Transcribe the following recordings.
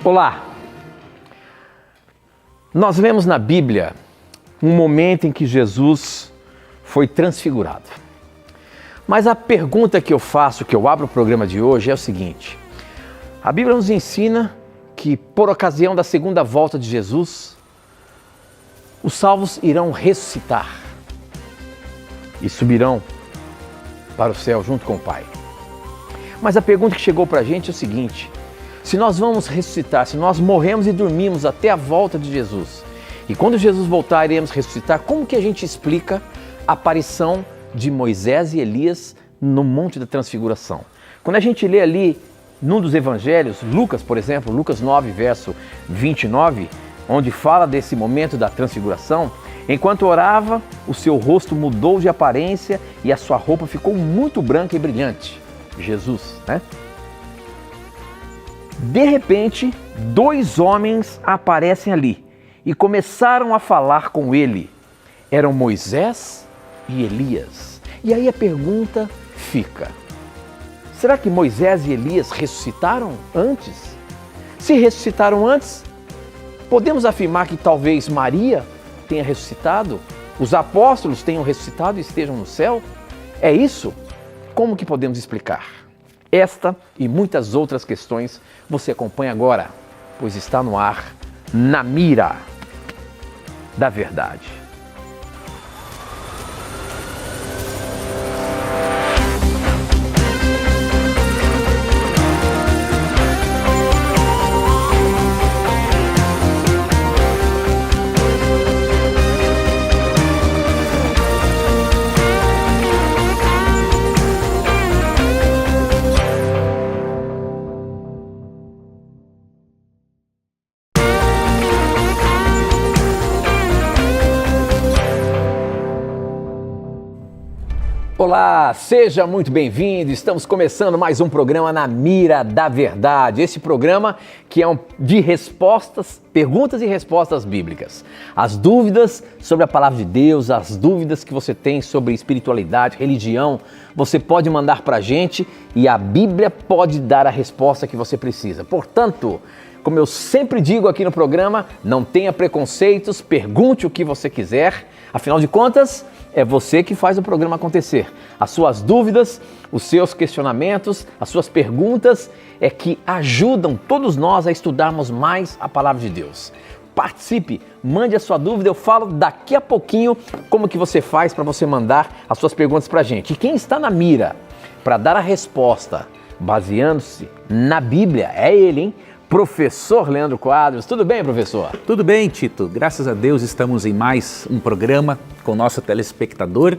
Olá! Nós lemos na Bíblia um momento em que Jesus foi transfigurado. Mas a pergunta que eu faço, que eu abro o programa de hoje é o seguinte: a Bíblia nos ensina que por ocasião da segunda volta de Jesus, os salvos irão ressuscitar e subirão para o céu junto com o Pai. Mas a pergunta que chegou para a gente é o seguinte: se nós vamos ressuscitar, se nós morremos e dormimos até a volta de Jesus, e quando Jesus voltar iremos ressuscitar, como que a gente explica a aparição de Moisés e Elias no Monte da Transfiguração? Quando a gente lê ali num dos evangelhos, Lucas, por exemplo, Lucas 9, verso 29, onde fala desse momento da transfiguração, enquanto orava, o seu rosto mudou de aparência e a sua roupa ficou muito branca e brilhante. Jesus, né? De repente, dois homens aparecem ali e começaram a falar com ele. Eram Moisés e Elias. E aí a pergunta fica: será que Moisés e Elias ressuscitaram antes? Se ressuscitaram antes, podemos afirmar que talvez Maria tenha ressuscitado? Os apóstolos tenham ressuscitado e estejam no céu? É isso? Como que podemos explicar? Esta e muitas outras questões você acompanha agora, pois está no ar, Na Mira da Verdade. Olá, seja muito bem-vindo. Estamos começando mais um programa Na Mira da Verdade. Esse programa que é de respostas, perguntas e respostas bíblicas. As dúvidas sobre a palavra de Deus, as dúvidas que você tem sobre espiritualidade, religião, você pode mandar pra gente e a Bíblia pode dar a resposta que você precisa. Portanto, como eu sempre digo aqui no programa, não tenha preconceitos, pergunte o que você quiser. Afinal de contas, é você que faz o programa acontecer. As suas dúvidas, os seus questionamentos, as suas perguntas é que ajudam todos nós a estudarmos mais a palavra de Deus. Participe, mande a sua dúvida, eu falo daqui a pouquinho como que você faz para você mandar as suas perguntas para a gente. E quem está na mira para dar a resposta, baseando-se na Bíblia, é ele, hein? Professor Leandro Quadros. Tudo bem, professor? Tudo bem, Tito. Graças a Deus estamos em mais um programa com o nosso telespectador.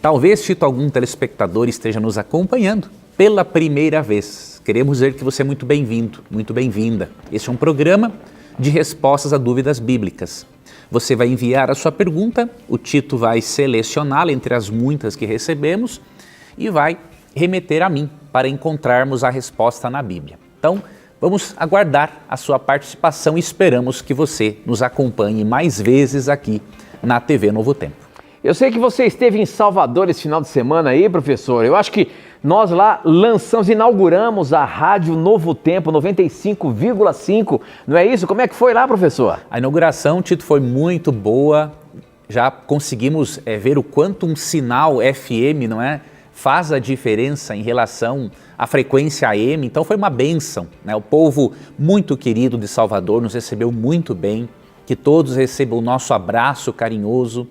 Talvez, Tito, algum telespectador esteja nos acompanhando pela primeira vez. Queremos dizer que você é muito bem-vindo, muito bem-vinda. Este é um programa de respostas a dúvidas bíblicas. Você vai enviar a sua pergunta, o Tito vai selecioná-la entre as muitas que recebemos e vai remeter a mim para encontrarmos a resposta na Bíblia. Então, vamos aguardar a sua participação e esperamos que você nos acompanhe mais vezes aqui na TV Novo Tempo. Eu sei que você esteve em Salvador esse final de semana aí, professor. Eu acho que nós lá inauguramos a Rádio Novo Tempo 95,5. Não é isso? Como é que foi lá, professor? A inauguração, Tito, foi muito boa. Já conseguimos ver o quanto um sinal FM, não é? Faz a diferença em relação à frequência AM, então foi uma bênção, né? O povo muito querido de Salvador nos recebeu muito bem, que todos recebam o nosso abraço carinhoso.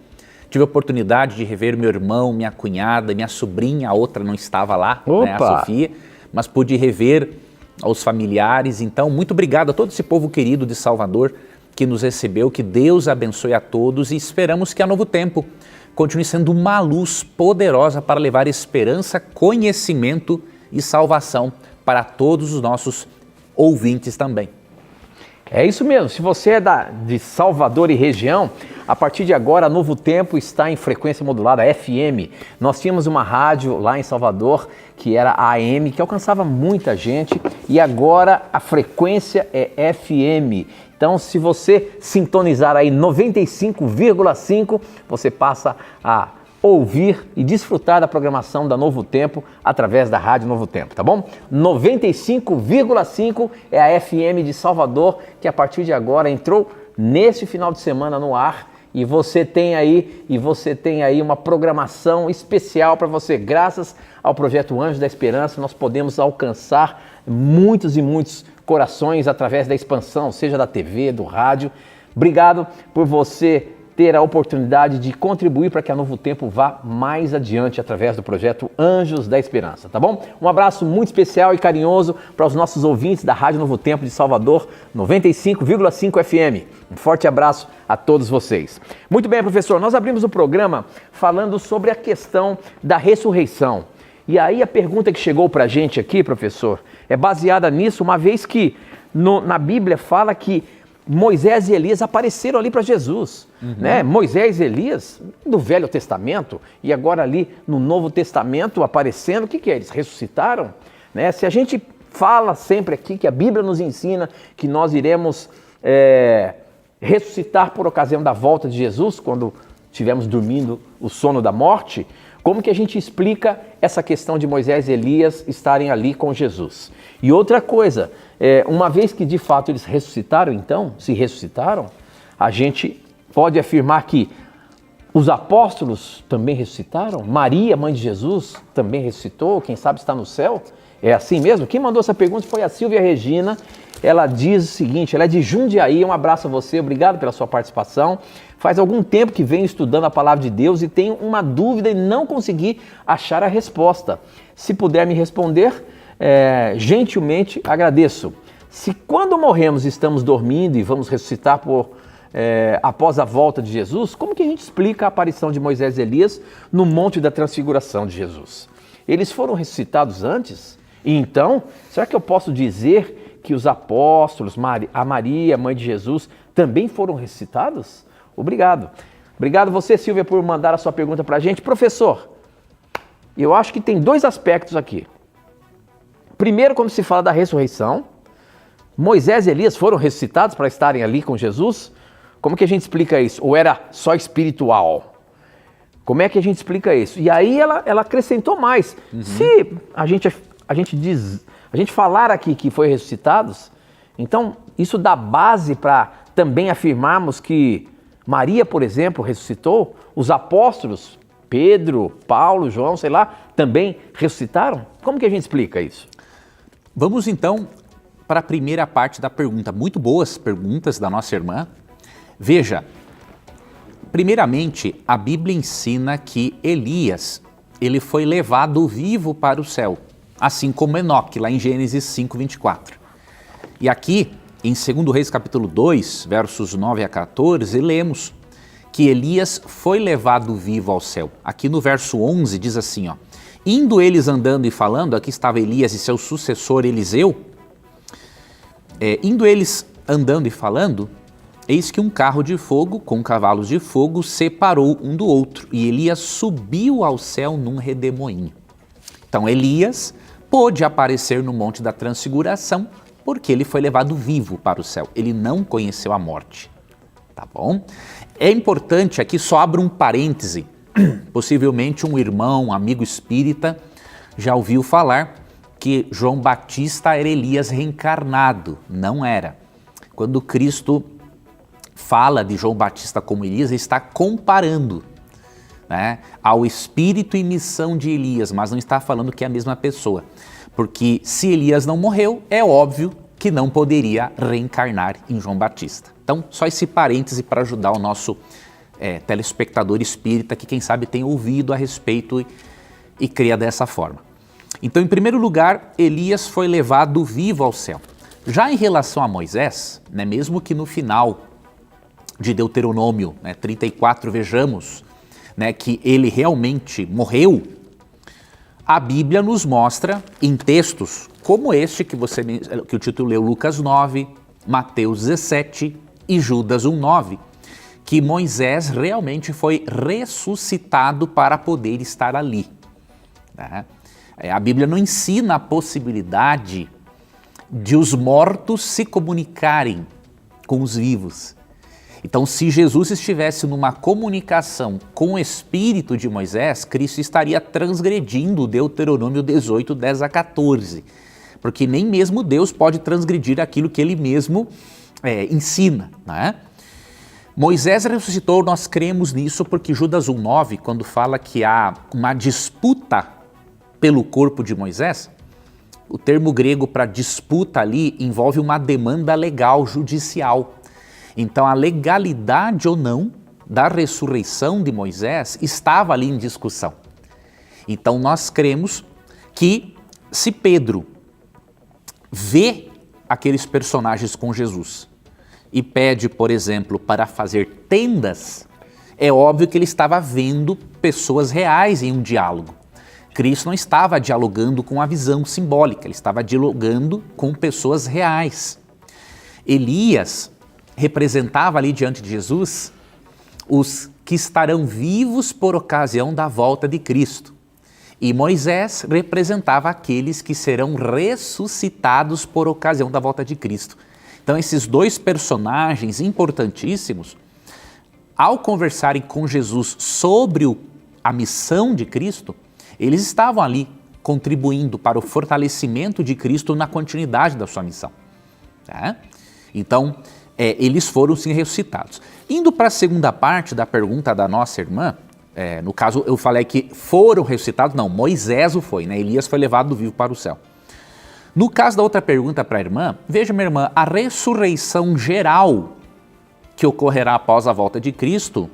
Tive a oportunidade de rever meu irmão, minha cunhada, minha sobrinha, a outra não estava lá, né, a Sofia, mas pude rever aos familiares. Então, muito obrigado a todo esse povo querido de Salvador que nos recebeu, que Deus abençoe a todos e esperamos que a Novo Tempo continue sendo uma luz poderosa para levar esperança, conhecimento e salvação para todos os nossos ouvintes também. É isso mesmo, se você é de Salvador e região, a partir de agora, Novo Tempo está em frequência modulada, FM. Nós tínhamos uma rádio lá em Salvador, que era a AM, que alcançava muita gente, e agora a frequência é FM. Então, se você sintonizar aí 95,5, você passa a ouvir e desfrutar da programação da Novo Tempo através da Rádio Novo Tempo, tá bom? 95,5 é a FM de Salvador, que a partir de agora entrou neste final de semana no ar. E você tem aí uma programação especial para você. Graças ao projeto Anjos da Esperança, nós podemos alcançar muitos e muitos corações através da expansão, seja da TV, do rádio. Obrigado por você ter a oportunidade de contribuir para que a Novo Tempo vá mais adiante através do projeto Anjos da Esperança, tá bom? Um abraço muito especial e carinhoso para os nossos ouvintes da Rádio Novo Tempo de Salvador, 95,5 FM. Um forte abraço a todos vocês. Muito bem, professor, nós abrimos o programa falando sobre a questão da ressurreição. E aí a pergunta que chegou para a gente aqui, professor, é baseada nisso, uma vez que na Bíblia fala que Moisés e Elias apareceram ali para Jesus, né? Moisés e Elias do Velho Testamento e agora ali no Novo Testamento aparecendo, o que é? Eles ressuscitaram, né? Se a gente fala sempre aqui que a Bíblia nos ensina que nós iremos ressuscitar por ocasião da volta de Jesus, quando estivermos dormindo o sono da morte, como que a gente explica essa questão de Moisés e Elias estarem ali com Jesus? E outra coisa, uma vez que de fato eles ressuscitaram, então, se ressuscitaram, a gente pode afirmar que os apóstolos também ressuscitaram? Maria, mãe de Jesus, também ressuscitou? Quem sabe está no céu? É assim mesmo? Quem mandou essa pergunta foi a Silvia Regina. Ela diz o seguinte, ela é de Jundiaí, um abraço a você, obrigado pela sua participação. Faz algum tempo que venho estudando a palavra de Deus e tenho uma dúvida e não consegui achar a resposta. Se puder me responder, gentilmente agradeço. Se quando morremos estamos dormindo e vamos ressuscitar após a volta de Jesus, como que a gente explica a aparição de Moisés e Elias no Monte da Transfiguração de Jesus? Eles foram ressuscitados antes? E então, será que eu posso dizer que os apóstolos, a Maria, mãe de Jesus, também foram ressuscitados? Obrigado. Obrigado você, Silvia, por mandar a sua pergunta para a gente. Professor, eu acho que tem dois aspectos aqui. Primeiro, quando se fala da ressurreição, Moisés e Elias foram ressuscitados para estarem ali com Jesus? Como que a gente explica isso? Ou era só espiritual? Como é que a gente explica isso? E aí ela acrescentou mais. Se a gente falar aqui que foi ressuscitados, então isso dá base para também afirmarmos que Maria, por exemplo, ressuscitou, os apóstolos, Pedro, Paulo, João, sei lá, também ressuscitaram? Como que a gente explica isso? Vamos então para a primeira parte da pergunta. Muito boas perguntas da nossa irmã. Veja, primeiramente, a Bíblia ensina que Elias, ele foi levado vivo para o céu, assim como Enoque, lá em Gênesis 5:24. E aqui, em 2 Reis capítulo 2, versos 9 a 14, lemos que Elias foi levado vivo ao céu. Aqui no verso 11 diz assim, indo eles andando e falando, aqui estava Elias e seu sucessor Eliseu, indo eles andando e falando, eis que um carro de fogo com cavalos de fogo separou um do outro, e Elias subiu ao céu num redemoinho. Então Elias pôde aparecer no Monte da Transfiguração porque ele foi levado vivo para o céu. Ele não conheceu a morte. Tá bom? É importante aqui, só abro um parêntese. Possivelmente um irmão, um amigo espírita, já ouviu falar que João Batista era Elias reencarnado. Não era. Quando Cristo fala de João Batista como Elias, ele está comparando, né, ao espírito e missão de Elias, mas não está falando que é a mesma pessoa. Porque se Elias não morreu, é óbvio que não poderia reencarnar em João Batista. Então, só esse parêntese para ajudar o nosso telespectador espírita que, quem sabe, tem ouvido a respeito e cria dessa forma. Então, em primeiro lugar, Elias foi levado vivo ao céu. Já em relação a Moisés, né, mesmo que no final de Deuteronômio 34 vejamos, né, que ele realmente morreu, a Bíblia nos mostra em textos como este que o título leu, Lucas 9, Mateus 17 e Judas 1:9, que Moisés realmente foi ressuscitado para poder estar ali. Né? A Bíblia não ensina a possibilidade de os mortos se comunicarem com os vivos. Então, se Jesus estivesse numa comunicação com o espírito de Moisés, Cristo estaria transgredindo o Deuteronômio 18, 10 a 14. Porque nem mesmo Deus pode transgredir aquilo que ele mesmo ensina, né? Moisés ressuscitou, nós cremos nisso porque Judas 1,9, quando fala que há uma disputa pelo corpo de Moisés, o termo grego para disputa ali envolve uma demanda legal, judicial. Então a legalidade ou não da ressurreição de Moisés estava ali em discussão. Então nós cremos que se Pedro vê aqueles personagens com Jesus e pede, por exemplo, para fazer tendas, é óbvio que ele estava vendo pessoas reais em um diálogo. Cristo não estava dialogando com a visão simbólica, ele estava dialogando com pessoas reais. Elias representava ali diante de Jesus os que estarão vivos por ocasião da volta de Cristo. E Moisés representava aqueles que serão ressuscitados por ocasião da volta de Cristo. Então, esses dois personagens importantíssimos, ao conversarem com Jesus sobre a missão de Cristo, eles estavam ali contribuindo para o fortalecimento de Cristo na continuidade da sua missão. Tá? Então, eles foram sim ressuscitados. Indo para a segunda parte da pergunta da nossa irmã, no caso eu falei que foram ressuscitados, não, Moisés o foi, né? Elias foi levado vivo para o céu. No caso da outra pergunta para a irmã, veja, minha irmã, a ressurreição geral que ocorrerá após a volta de Cristo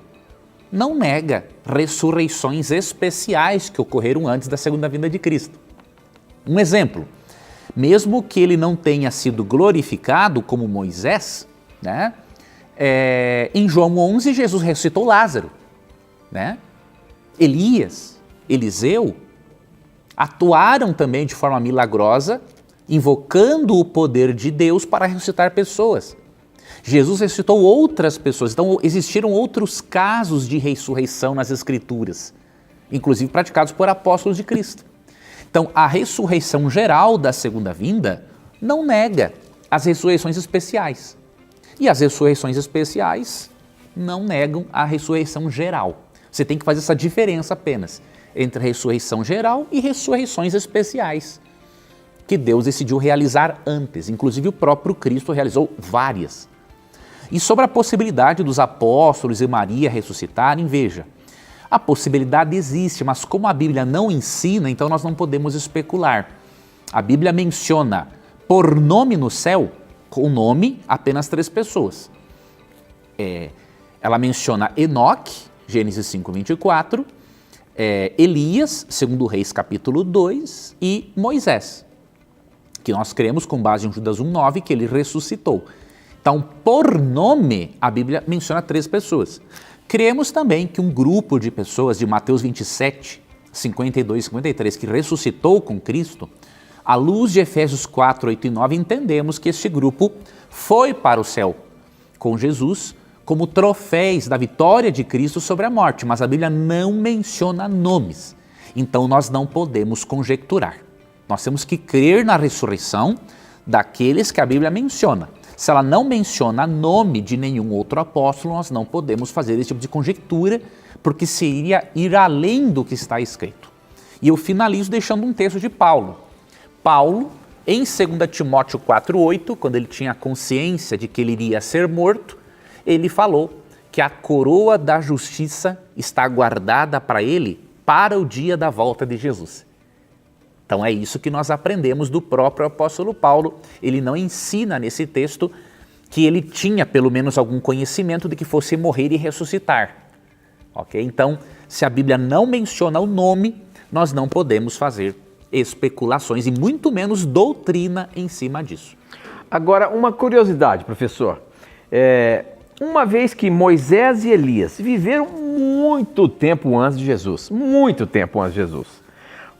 não nega ressurreições especiais que ocorreram antes da segunda vinda de Cristo. Um exemplo, mesmo que ele não tenha sido glorificado como Moisés, né? Em João 11, Jesus ressuscitou Lázaro, né? Elias, Eliseu atuaram também de forma milagrosa, invocando o poder de Deus para ressuscitar pessoas. Jesus ressuscitou outras pessoas, então existiram outros casos de ressurreição nas Escrituras, inclusive praticados por apóstolos de Cristo. Então, a ressurreição geral da segunda vinda não nega as ressurreições especiais. E as ressurreições especiais não negam a ressurreição geral. Você tem que fazer essa diferença apenas entre ressurreição geral e ressurreições especiais, que Deus decidiu realizar antes. Inclusive o próprio Cristo realizou várias. E sobre a possibilidade dos apóstolos e Maria ressuscitarem, veja, a possibilidade existe, mas como a Bíblia não ensina, então nós não podemos especular. A Bíblia menciona por nome no céu, com nome, apenas 3 pessoas. Ela menciona Enoque, Gênesis 5:24, Elias, 2 Reis capítulo 2, e Moisés, que nós cremos com base em Judas 1:9 que ele ressuscitou. Então, por nome, a Bíblia menciona 3 pessoas. Cremos também que um grupo de pessoas de Mateus 27, 52 e 53, que ressuscitou com Cristo, à luz de Efésios 4, 8 e 9, entendemos que este grupo foi para o céu com Jesus como troféus da vitória de Cristo sobre a morte, mas a Bíblia não menciona nomes. Então, nós não podemos conjecturar. Nós temos que crer na ressurreição daqueles que a Bíblia menciona. Se ela não menciona nome de nenhum outro apóstolo, nós não podemos fazer esse tipo de conjectura, porque seria ir além do que está escrito. E eu finalizo deixando um texto de Paulo. Paulo, em 2 Timóteo 4,8, quando ele tinha consciência de que ele iria ser morto, ele falou que a coroa da justiça está guardada para ele para o dia da volta de Jesus. Então é isso que nós aprendemos do próprio apóstolo Paulo. Ele não ensina nesse texto que ele tinha pelo menos algum conhecimento de que fosse morrer e ressuscitar. Ok? Então, se a Bíblia não menciona o nome, nós não podemos fazer especulações e muito menos doutrina em cima disso. Agora, uma curiosidade, professor. Uma vez que Moisés e Elias viveram muito tempo antes de Jesus,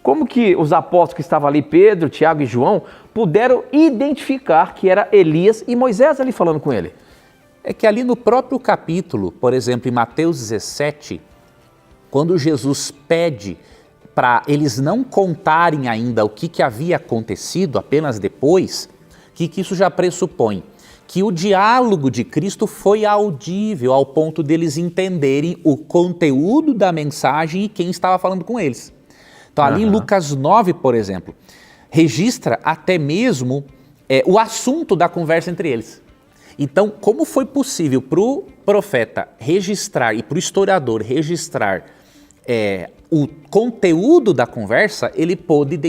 como que os apóstolos que estavam ali, Pedro, Tiago e João, puderam identificar que era Elias e Moisés ali falando com ele? É que ali no próprio capítulo, por exemplo, em Mateus 17, quando Jesus pede para eles não contarem ainda o que havia acontecido apenas depois, que isso já pressupõe que o diálogo de Cristo foi audível ao ponto deles entenderem o conteúdo da mensagem e quem estava falando com eles. Então ali em Lucas 9, por exemplo, registra até mesmo o assunto da conversa entre eles. Então, como foi possível para o profeta registrar e para o historiador registrar o conteúdo da conversa, ele pôde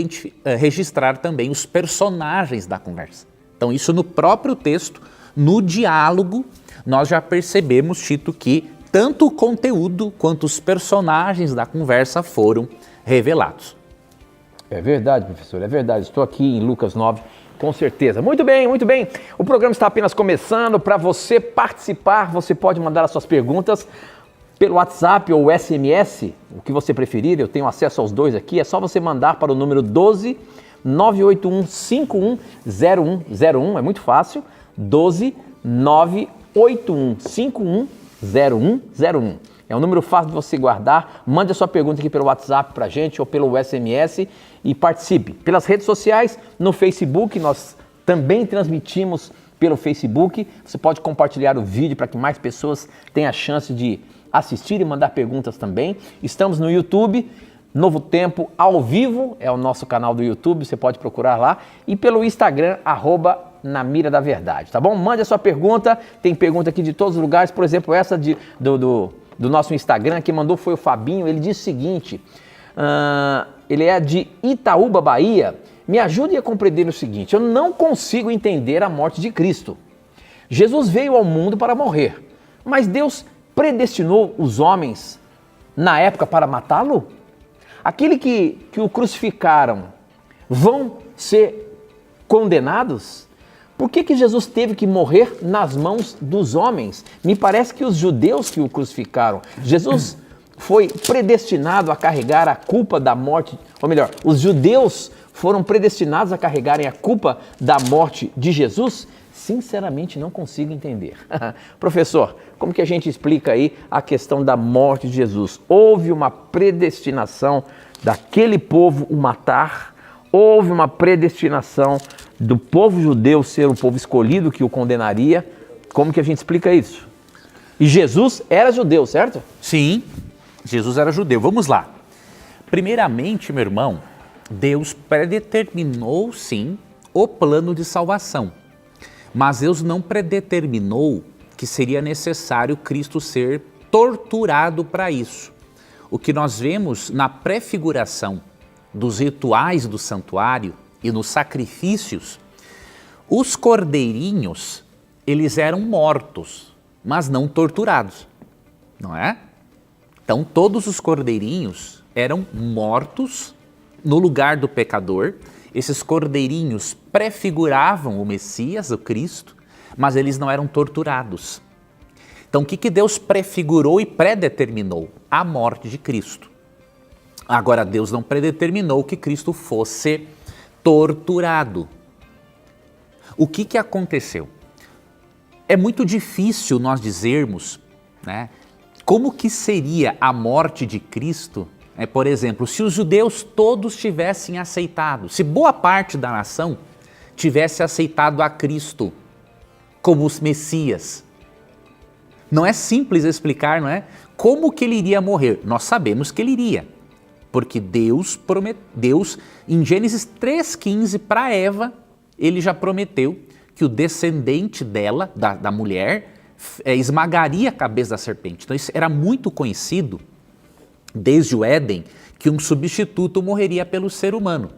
registrar também os personagens da conversa. Então, isso no próprio texto, no diálogo, nós já percebemos, Tito, que tanto o conteúdo quanto os personagens da conversa foram revelados. É verdade, professor, é verdade. Estou aqui em Lucas 9, com certeza. Muito bem, muito bem. O programa está apenas começando. Para você participar, você pode mandar as suas perguntas pelo WhatsApp ou SMS, o que você preferir. Eu tenho acesso aos dois aqui. É só você mandar para o número 12 981 510101. É muito fácil. 12 981 510101. É um número fácil de você guardar. Mande a sua pergunta aqui pelo WhatsApp para a gente ou pelo SMS e participe. Pelas redes sociais, no Facebook, nós também transmitimos pelo Facebook. Você pode compartilhar o vídeo para que mais pessoas tenham a chance de assistir e mandar perguntas também. Estamos no YouTube, Novo Tempo ao Vivo, é o nosso canal do YouTube, você pode procurar lá. E pelo Instagram, @Na Mira da Verdade, tá bom? Mande a sua pergunta, tem pergunta aqui de todos os lugares, por exemplo, essa do nosso Instagram, quem mandou foi o Fabinho. Ele disse o seguinte, ele é de Itaúba, Bahia. Me ajude a compreender o seguinte, eu não consigo entender a morte de Cristo. Jesus veio ao mundo para morrer, mas Deus predestinou os homens na época para matá-lo? Aquele que o crucificaram vão ser condenados? Por que Jesus teve que morrer nas mãos dos homens? Me parece que os judeus que o crucificaram, Jesus foi predestinado a carregar a culpa da morte, ou melhor, os judeus foram predestinados a carregarem a culpa da morte de Jesus? Sinceramente, não consigo entender. Professor, como que a gente explica aí a questão da morte de Jesus? Houve uma predestinação daquele povo o matar? Houve uma predestinação do povo judeu ser o povo escolhido que o condenaria? Como que a gente explica isso? E Jesus era judeu, certo? Sim, Jesus era judeu. Vamos lá. Primeiramente, meu irmão, Deus predeterminou, sim, o plano de salvação. Mas Deus não predeterminou que seria necessário Cristo ser torturado para isso. O que nós vemos na prefiguração dos rituais do santuário e nos sacrifícios, os cordeirinhos, eles eram mortos, mas não torturados, não é? Então todos os cordeirinhos eram mortos no lugar do pecador. Esses cordeirinhos prefiguravam o Messias, o Cristo, mas eles não eram torturados. Então o que Deus prefigurou e predeterminou? A morte de Cristo. Agora Deus não predeterminou que Cristo fosse torturado. O que aconteceu? É muito difícil nós dizermos, né, como que seria a morte de Cristo. Por exemplo, se os judeus todos tivessem aceitado, se boa parte da nação tivesse aceitado a Cristo como os Messias. Não é simples explicar, não é? Como que ele iria morrer? Nós sabemos que ele iria, porque Deus em Gênesis 3,15, para Eva, ele já prometeu que o descendente dela, da mulher, esmagaria a cabeça da serpente. Então isso era muito conhecido desde o Éden, que um substituto morreria pelo ser humano.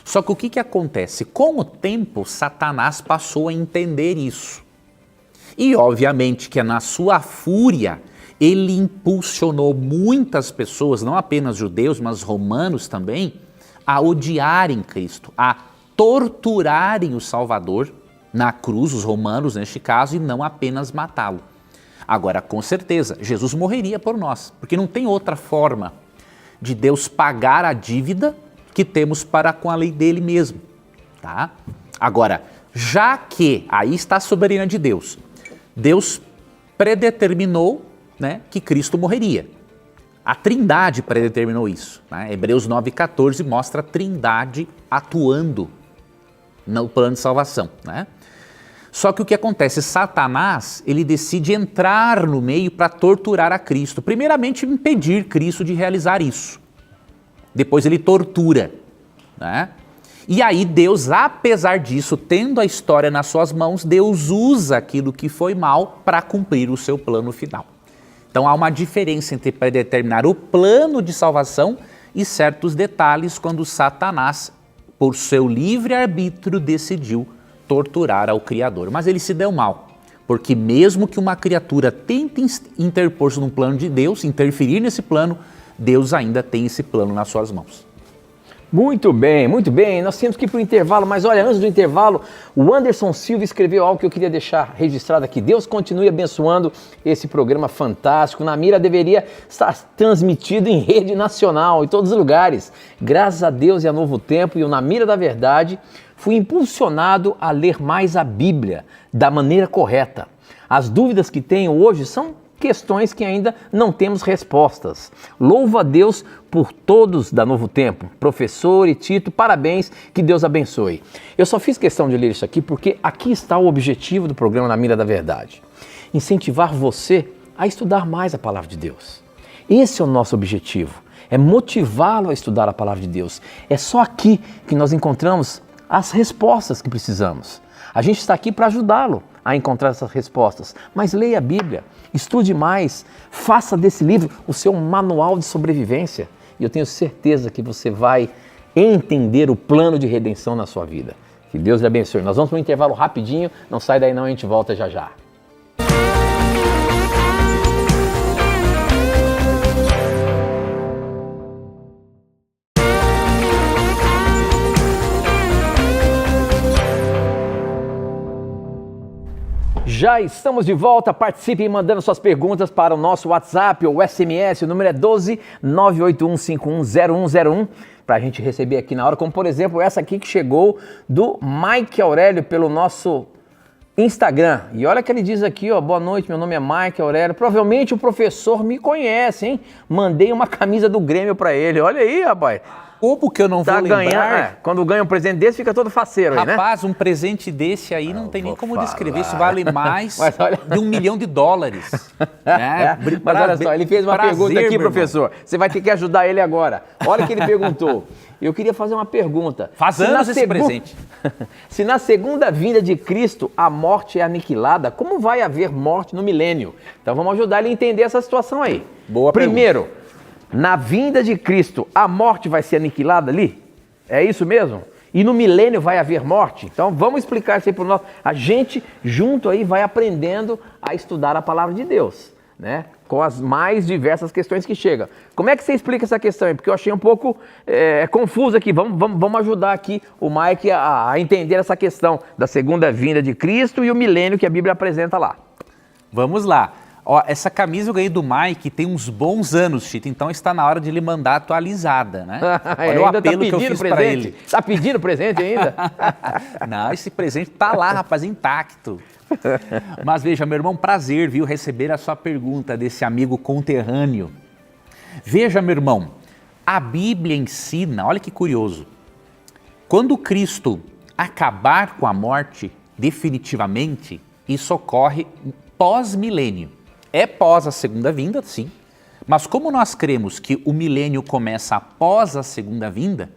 Só que o que acontece? Com o tempo, Satanás passou a entender isso. E obviamente que na sua fúria, ele impulsionou muitas pessoas, não apenas judeus, mas romanos também, a odiarem Cristo, a torturarem o Salvador na cruz, os romanos neste caso, e não apenas matá-lo. Agora, com certeza, Jesus morreria por nós, porque não tem outra forma de Deus pagar a dívida que temos para com a lei dele mesmo, tá? Agora, já que aí está a soberania de Deus, Deus predeterminou, né, que Cristo morreria. A Trindade predeterminou isso, né? Hebreus 9,14 mostra a Trindade atuando no plano de salvação, né? Só que o que acontece? Satanás, ele decide entrar no meio para torturar a Cristo. Primeiramente, impedir Cristo de realizar isso. Depois ele tortura, né? E aí Deus, apesar disso, tendo a história nas suas mãos, Deus usa aquilo que foi mal para cumprir o seu plano final. Então há uma diferença entre predeterminar o plano de salvação e certos detalhes quando Satanás, por seu livre-arbítrio, decidiu torturar ao Criador. Mas ele se deu mal, porque mesmo que uma criatura tente interpor-se num plano de Deus, interferir nesse plano, Deus ainda tem esse plano nas suas mãos. Muito bem, muito bem. Nós temos que ir para o intervalo, mas olha, antes do intervalo, o Anderson Silva escreveu algo que eu queria deixar registrado aqui. Deus continue abençoando esse programa fantástico. Na Mira deveria estar transmitido em rede nacional, em todos os lugares. Graças a Deus e a Novo Tempo e o Na Mira da Verdade, fui impulsionado a ler mais a Bíblia da maneira correta. As dúvidas que tenho hoje são questões que ainda não temos respostas. Louvo a Deus por todos da Novo Tempo, professor e Tito, parabéns, que Deus abençoe. Eu só fiz questão de ler isso aqui porque aqui está o objetivo do programa Na Mira da Verdade. Incentivar você a estudar mais a Palavra de Deus. Esse é o nosso objetivo, é motivá-lo a estudar a Palavra de Deus. É só aqui que nós encontramos as respostas que precisamos. A gente está aqui para ajudá-lo a encontrar essas respostas, mas leia a Bíblia, estude mais, faça desse livro o seu manual de sobrevivência e eu tenho certeza que você vai entender o plano de redenção na sua vida. Que Deus lhe abençoe. Nós vamos para um intervalo rapidinho, não sai daí não, a gente volta já já. Já estamos de volta, participem mandando suas perguntas para o nosso WhatsApp ou SMS, o número é 12 981510101, para a gente receber aqui na hora, como por exemplo essa aqui que chegou do Mike Aurélio pelo nosso Instagram. E olha que ele diz aqui, ó, boa noite, meu nome é Mike Aurélio, provavelmente o professor me conhece, hein? Mandei uma camisa do Grêmio para ele, olha aí, rapaz. Como que eu não vou lembrar? Quando ganha um presente desse, fica todo faceiro aí, né? Rapaz, um presente desse aí não tem nem como descrever. Isso vale mais de $1 milhão. Né? Mas olha só, ele fez uma pergunta aqui, professor. Você vai ter que ajudar ele agora. Olha o que ele perguntou. Eu queria fazer uma pergunta. Faz anos esse presente. Se na segunda vinda de Cristo a morte é aniquilada, como vai haver morte no milênio? Então vamos ajudar ele a entender essa situação aí. Boa Primeiro, pergunta. Na vinda de Cristo, a morte vai ser aniquilada ali? É isso mesmo? E no milênio vai haver morte? Então vamos explicar isso aí para o nosso... A gente junto aí vai aprendendo a estudar a palavra de Deus, né? Com as mais diversas questões que chegam. Como é que você explica essa questão aí? Porque eu achei um pouco confuso aqui. Vamos ajudar aqui o Mike a entender essa questão da segunda vinda de Cristo e o milênio que a Bíblia apresenta lá. Vamos lá. Ó, essa camisa eu ganhei do Mike tem uns bons anos, Chito, então está na hora de ele mandar atualizada, né? Olha o apelo que eu fiz para ele. Tá pedindo presente ainda? Não, esse presente tá lá, rapaz, intacto. Mas veja, meu irmão, prazer, viu, receber a sua pergunta desse amigo conterrâneo. Veja, meu irmão, a Bíblia ensina, olha que curioso, quando Cristo acabar com a morte definitivamente, isso ocorre pós-milênio. É pós a segunda vinda, sim, mas como nós cremos que o milênio começa após a segunda vinda,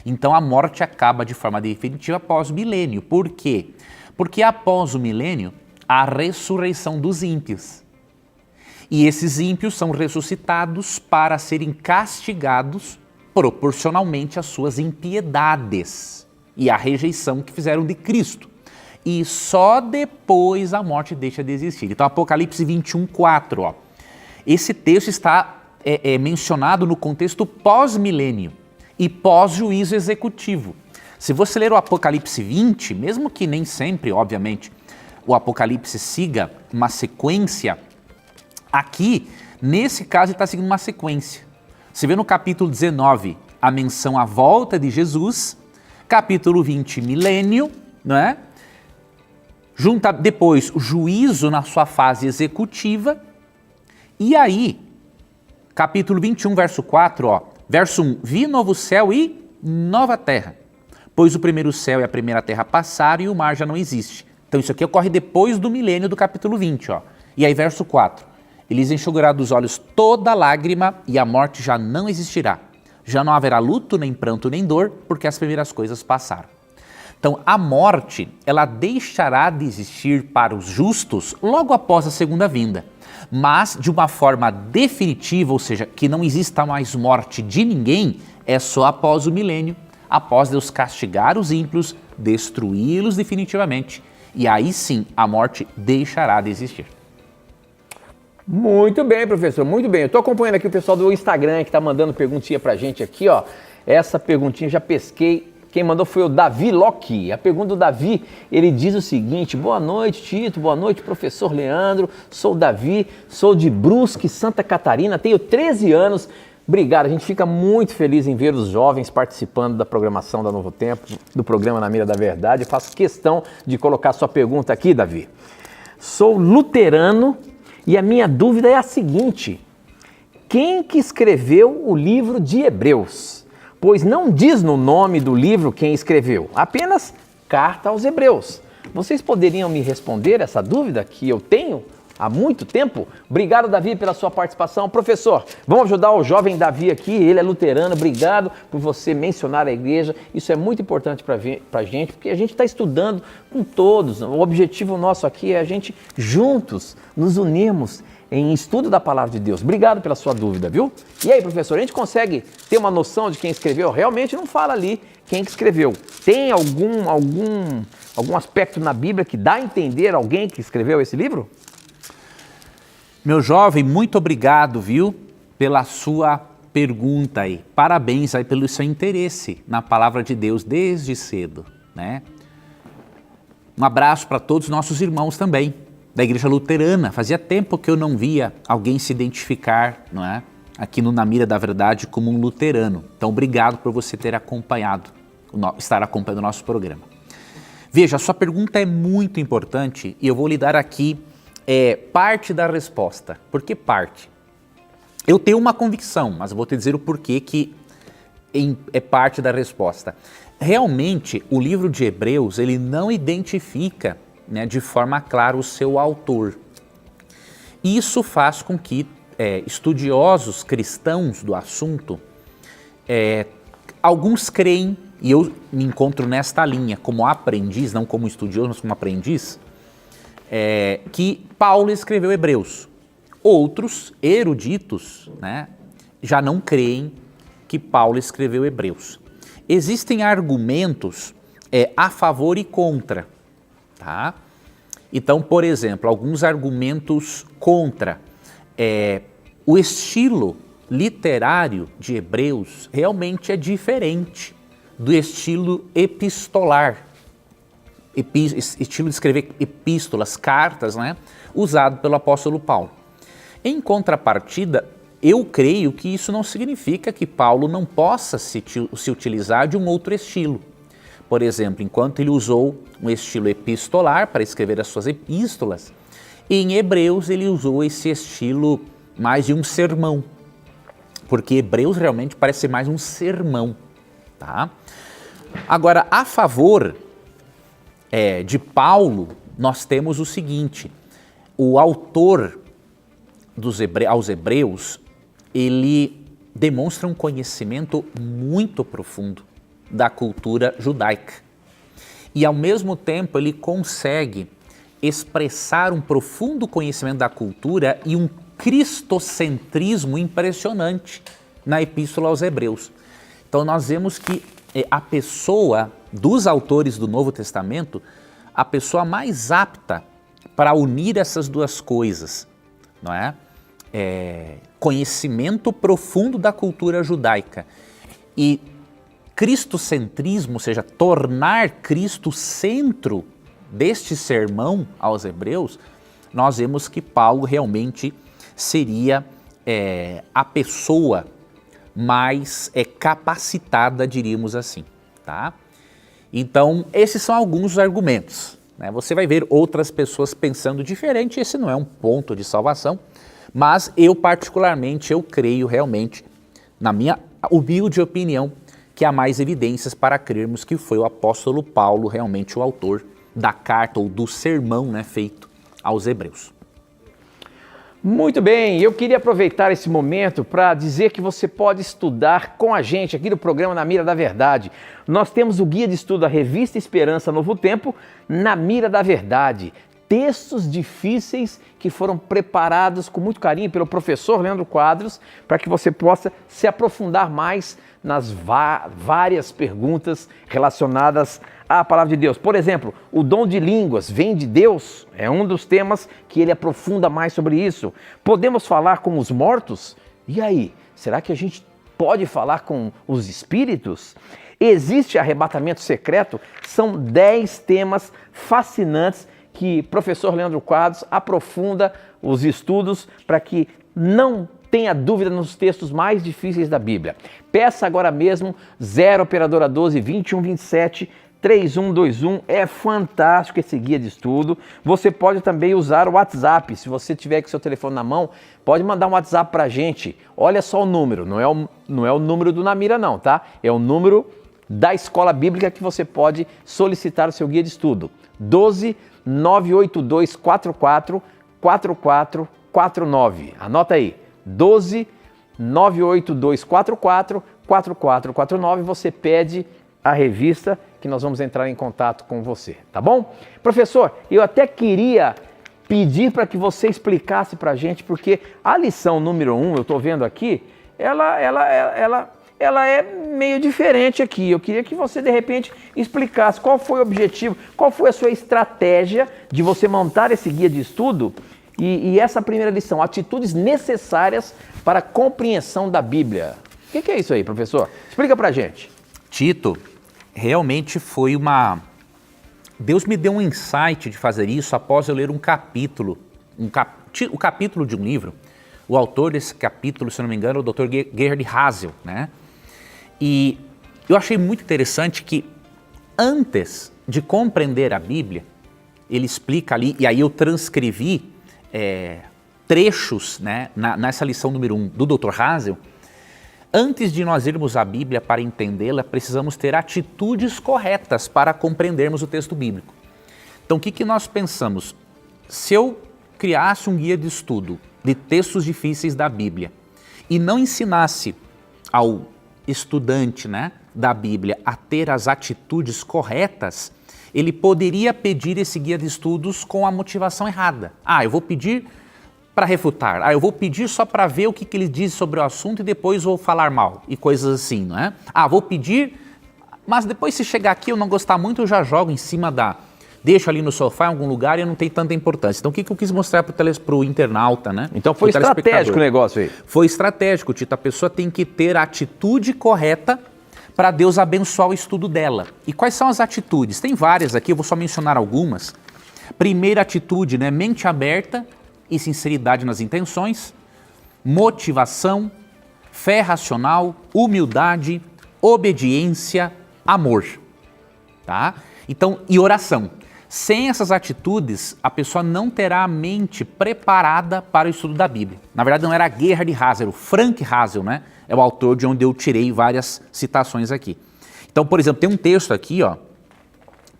então a morte acaba de forma definitiva após o milênio. Por quê? Porque após o milênio, há a ressurreição dos ímpios. E esses ímpios são ressuscitados para serem castigados proporcionalmente às suas impiedades e à rejeição que fizeram de Cristo. E só depois a morte deixa de existir. Então, Apocalipse 21:4, ó. Esse texto está mencionado no contexto pós-milênio e pós-juízo executivo. Se você ler o Apocalipse 20, mesmo que nem sempre, obviamente, o Apocalipse siga uma sequência, aqui, nesse caso, ele está seguindo uma sequência. Você vê no capítulo 19 a menção à volta de Jesus, capítulo 20, milênio, não é? Junta depois o juízo na sua fase executiva, e aí, capítulo 21, verso 4, ó, verso 1, vi novo céu e nova terra, pois o primeiro céu e a primeira terra passaram e o mar já não existe. Então isso aqui ocorre depois do milênio do capítulo 20, ó. E aí verso 4, ele lhes enxugará dos olhos toda lágrima e a morte já não existirá. Já não haverá luto, nem pranto, nem dor, porque as primeiras coisas passaram. Então a morte, ela deixará de existir para os justos logo após a segunda vinda. Mas de uma forma definitiva, ou seja, que não exista mais morte de ninguém, é só após o milênio, após Deus castigar os ímpios, destruí-los definitivamente. E aí sim a morte deixará de existir. Muito bem, professor, muito bem. Eu estou acompanhando aqui o pessoal do Instagram que está mandando perguntinha pra gente aqui, ó. Essa perguntinha eu já pesquei. Quem mandou foi o Davi Locke. A pergunta do Davi, ele diz o seguinte: boa noite, Tito, boa noite, professor Leandro. Sou o Davi, sou de Brusque, Santa Catarina, tenho 13 anos. Obrigado, a gente fica muito feliz em ver os jovens participando da programação da Novo Tempo, do programa Na Mira da Verdade. Eu faço questão de colocar sua pergunta aqui, Davi. Sou luterano e a minha dúvida é a seguinte: quem que escreveu o livro de Hebreus? Pois não diz no nome do livro quem escreveu, apenas Carta aos Hebreus. Vocês poderiam me responder essa dúvida que eu tenho há muito tempo? Obrigado, Davi, pela sua participação. Professor, vamos ajudar o jovem Davi aqui, ele é luterano. Obrigado por você mencionar a igreja. Isso é muito importante para a gente, porque a gente está estudando com todos. O objetivo nosso aqui é a gente juntos nos unirmos em estudo da Palavra de Deus. Obrigado pela sua dúvida, viu? E aí, professor, a gente consegue ter uma noção de quem escreveu? Realmente não fala ali quem que escreveu. Tem algum aspecto na Bíblia que dá a entender alguém que escreveu esse livro? Meu jovem, muito obrigado, viu, pela sua pergunta aí. Parabéns aí pelo seu interesse na Palavra de Deus desde cedo, né? Um abraço para todos os nossos irmãos também, da Igreja Luterana. Fazia tempo que eu não via alguém se identificar, não é, aqui no Na Mira da Verdade como um luterano. Então, obrigado por você ter acompanhado, estar acompanhando o nosso programa. Veja, a sua pergunta é muito importante e eu vou lhe dar aqui parte da resposta. Por que parte? Eu tenho uma convicção, mas eu vou te dizer o porquê que é parte da resposta. Realmente, o livro de Hebreus, ele não identifica, né, de forma clara o seu autor. Isso faz com que estudiosos cristãos do assunto, alguns creem, e eu me encontro nesta linha como aprendiz, não como estudioso, mas como aprendiz, que Paulo escreveu Hebreus. Outros eruditos, né, já não creem que Paulo escreveu Hebreus. Existem argumentos a favor e contra, tá? Então, por exemplo, alguns argumentos contra. O estilo literário de Hebreus realmente é diferente do estilo epistolar, estilo de escrever epístolas, cartas, né, usado pelo apóstolo Paulo. Em contrapartida, eu creio que isso não significa que Paulo não possa se utilizar de um outro estilo. Por exemplo, enquanto ele usou um estilo epistolar para escrever as suas epístolas, em Hebreus ele usou esse estilo mais de um sermão, porque Hebreus realmente parece ser mais um sermão, tá? Agora, a favor de Paulo, nós temos o seguinte: o autor aos Hebreus, ele demonstra um conhecimento muito profundo da cultura judaica. E ao mesmo tempo ele consegue expressar um profundo conhecimento da cultura e um cristocentrismo impressionante na Epístola aos Hebreus. Então nós vemos que a pessoa dos autores do Novo Testamento, a pessoa mais apta para unir essas duas coisas, não é? Conhecimento profundo da cultura judaica e cristocentrismo, ou seja, tornar Cristo o centro deste sermão aos Hebreus, nós vemos que Paulo realmente seria a pessoa mais capacitada, diríamos assim, tá? Então, esses são alguns argumentos, né? Você vai ver outras pessoas pensando diferente, esse não é um ponto de salvação, mas eu particularmente, eu creio realmente, na minha humilde opinião, que há mais evidências para crermos que foi o apóstolo Paulo realmente o autor da carta ou do sermão, né, feito aos Hebreus. Muito bem, eu queria aproveitar esse momento para dizer que você pode estudar com a gente aqui no programa Na Mira da Verdade. Nós temos o guia de estudo da Revista Esperança Novo Tempo, Na Mira da Verdade. Textos difíceis que foram preparados com muito carinho pelo professor Leandro Quadros, para que você possa se aprofundar mais nas várias perguntas relacionadas à palavra de Deus. Por exemplo, o dom de línguas vem de Deus? É um dos temas que ele aprofunda mais sobre isso. Podemos falar com os mortos? E aí, será que a gente pode falar com os espíritos? Existe arrebatamento secreto? São 10 temas fascinantes que o professor Leandro Quadros aprofunda os estudos para que não tenha dúvida nos textos mais difíceis da Bíblia. Peça agora mesmo 0 operadora 12 21 27 3121. É fantástico esse guia de estudo. Você pode também usar o WhatsApp. Se você tiver com seu telefone na mão, pode mandar um WhatsApp para a gente. Olha só o número, não é o número do Na Mira não, tá? É o número da Escola Bíblica que você pode solicitar o seu guia de estudo. 12 982 44 4449. Anota aí. 12 982 44 4449. Você pede a revista que nós vamos entrar em contato com você, tá bom? Professor, eu até queria pedir para que você explicasse para a gente, porque a lição número 1, eu estou vendo aqui, ela é meio diferente aqui. Eu queria que você, de repente, explicasse qual foi o objetivo, qual foi a sua estratégia de você montar esse guia de estudo e essa primeira lição, atitudes necessárias para a compreensão da Bíblia. O que é isso aí, professor? Explica pra gente. Tito, realmente foi Deus me deu um insight de fazer isso após eu ler um capítulo, o capítulo de um livro. O autor desse capítulo, se não me engano, é o Dr. Gerhard Hasel, né? E eu achei muito interessante que antes de compreender a Bíblia, ele explica ali, e aí eu transcrevi trechos, né, nessa lição número 1 do Dr. Hasel. Antes de nós irmos à Bíblia para entendê-la, precisamos ter atitudes corretas para compreendermos o texto bíblico. Então, o que nós pensamos? Se eu criasse um guia de estudo de textos difíceis da Bíblia e não ensinasse ao estudante, né, da Bíblia a ter as atitudes corretas, ele poderia pedir esse guia de estudos com a motivação errada. Eu vou pedir para refutar. Eu vou pedir só para ver o que ele diz sobre o assunto e depois vou falar mal e coisas assim, não é? Vou pedir, mas depois se chegar aqui eu não gostar muito, eu já jogo em cima deixo ali no sofá em algum lugar e não tem tanta importância. Então o que eu quis mostrar para o internauta, né? Então foi estratégico o negócio aí. Foi estratégico, Tito. A pessoa tem que ter a atitude correta para Deus abençoar o estudo dela. E quais são as atitudes? Tem várias aqui, eu vou só mencionar algumas. Primeira atitude, né? Mente aberta e sinceridade nas intenções, motivação, fé racional, humildade, obediência, amor. Tá? Então, e oração. Sem essas atitudes, a pessoa não terá a mente preparada para o estudo da Bíblia. Na verdade, não era Gerhard Hasel, o Frank Hasel, né? É o autor de onde eu tirei várias citações aqui. Então, por exemplo, tem um texto aqui, ó,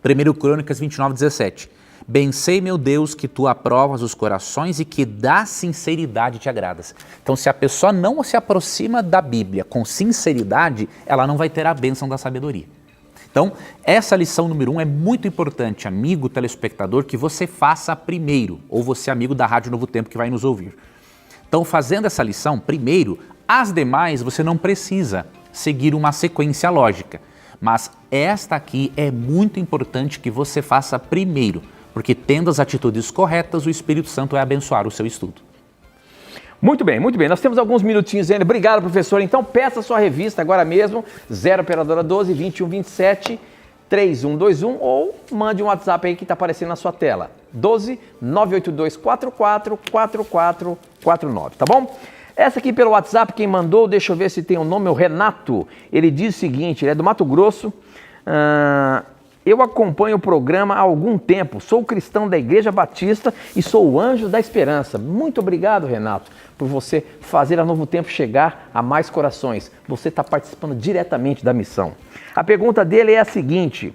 1 Crônicas 29, 17. Bem sei, meu Deus, que tu aprovas os corações e que da sinceridade te agradas. Então, se a pessoa não se aproxima da Bíblia com sinceridade, ela não vai ter a bênção da sabedoria. Então, essa lição número 1 é muito importante, amigo telespectador, que você faça primeiro, ou você amigo da Rádio Novo Tempo que vai nos ouvir. Então, fazendo essa lição, primeiro, as demais você não precisa seguir uma sequência lógica, mas esta aqui é muito importante que você faça primeiro, porque tendo as atitudes corretas, o Espírito Santo vai abençoar o seu estudo. Muito bem, muito bem. Nós temos alguns minutinhos ainda. Obrigado, professor. Então, peça a sua revista agora mesmo, 0 operadora 12 21 27 3121, ou mande um WhatsApp aí que está aparecendo na sua tela. 12 982 44 4449, tá bom? Essa aqui pelo WhatsApp, quem mandou, deixa eu ver se tem o nome, é o Renato. Ele diz o seguinte, ele é do Mato Grosso. Eu acompanho o programa há algum tempo, sou cristão da Igreja Batista e sou o Anjo da Esperança. Muito obrigado, Renato, por você fazer a Novo Tempo chegar a mais corações. Você está participando diretamente da missão. A pergunta dele é a seguinte,